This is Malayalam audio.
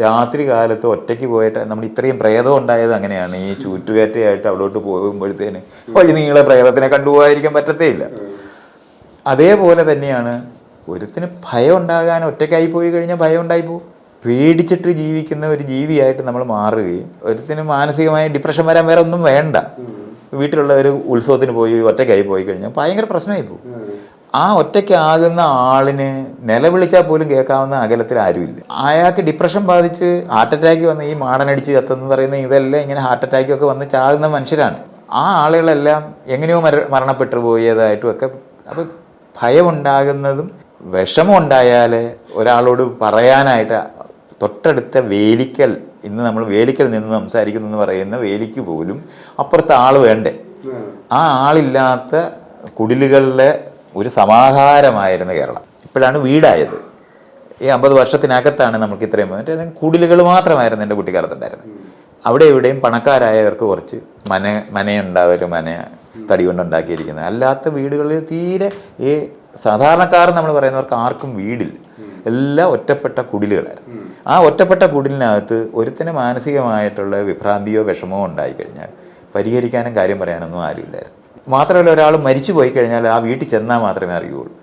രാത്രി കാലത്ത് ഒറ്റയ്ക്ക് പോയിട്ട് നമ്മൾ ഇത്രയും പ്രേതം ഉണ്ടായത് അങ്ങനെയാണ്. ഈ ചൂറ്റുകയറ്റയായിട്ട് അവിടോട്ട് പോകുമ്പോഴത്തേന് വഴി നീളെ പ്രേതത്തിനെ കണ്ടുപോകാതിരിക്കാൻ പറ്റത്തേ ഇല്ല. അതേപോലെ തന്നെയാണ് ഒരുത്തിന് ഭയം ഉണ്ടാകാൻ ഒറ്റയ്ക്കായി പോയി കഴിഞ്ഞാൽ ഭയം ഉണ്ടായിപ്പോവും. പേടിച്ചിട്ട് ജീവിക്കുന്ന ഒരു ജീവിയായിട്ട് നമ്മൾ മാറുകയും ഒരുത്തിന് മാനസികമായ ഡിപ്രഷൻ വരാൻ വേറെ ഒന്നും വേണ്ട. വീട്ടിലുള്ള ഒരു ഉത്സവത്തിന് പോയി ഒറ്റയ്ക്കായി പോയി കഴിഞ്ഞാൽ ഭയങ്കര പ്രശ്നമായി പോകും. ആ ഒറ്റയ്ക്കാകുന്ന ആളിന് നിലവിളിച്ചാൽ പോലും കേൾക്കാവുന്ന അകലത്തിൽ ആരുമില്ല. അയാൾക്ക് ഡിപ്രഷൻ ബാധിച്ച് ഹാർട്ട് അറ്റാക്ക് വന്ന് ഈ മാടനടിച്ച് കത്തെന്ന് പറയുന്ന ഇതെല്ലാം ഇങ്ങനെ ഹാർട്ട് അറ്റാക്കൊക്കെ വന്ന് ചാകുന്ന മനുഷ്യരാണ്. ആ ആളുകളെല്ലാം എങ്ങനെയോ മരണപ്പെട്ടു പോയതായിട്ടും ഒക്കെ. അപ്പം ഭയമുണ്ടാകുന്നതും വിഷമം ഉണ്ടായാൽ ഒരാളോട് പറയാനായിട്ട് തൊട്ടടുത്ത വേലിക്കൽ, ഇന്ന് നമ്മൾ വേലിക്കൽ നിന്ന് സംസാരിക്കുന്നു എന്ന് പറയുന്ന വേലിക്ക് പോലും അപ്പുറത്തെ ആൾ വേണ്ടേ. ആ ആളില്ലാത്ത കുടിലുകളിലെ ഒരു സമാഹാരമായിരുന്നു കേരളം. ഇപ്പോഴാണ് വീടായത്. ഈ 50 വർഷത്തിനകത്താണ് നമുക്ക് ഇത്രയും. മറ്റേ കുടിലുകൾ മാത്രമായിരുന്നു എൻ്റെ കുട്ടിക്കാലത്തുണ്ടായിരുന്നത്. അവിടെ എവിടെയും പണക്കാരായവർക്ക് കുറച്ച് മനയുണ്ടാവും, മന തടി കൊണ്ടുണ്ടാക്കിയിരിക്കുന്നത്. അല്ലാത്ത വീടുകളിൽ തീരെ ഈ സാധാരണക്കാർ നമ്മൾ പറയുന്നവർക്ക് ആർക്കും വീടില്ല. എല്ലാം ഒറ്റപ്പെട്ട കുടിലുകളായിരുന്നു. ആ ഒറ്റപ്പെട്ട കുടിലിനകത്ത് ഒരുത്തിന് മാനസികമായിട്ടുള്ള വിഭ്രാന്തിയോ വിഷമോ ഉണ്ടായിക്കഴിഞ്ഞാൽ പരിഹരിക്കാനും കാര്യം പറയാനൊന്നും ആരുമില്ലായിരുന്നു. മാത്രമല്ല, ഒരാൾ മരിച്ചു പോയി കഴിഞ്ഞാൽ ആ വീട്ടിൽ ചെന്നാൽ മാത്രമേ അറിയുള്ളൂ.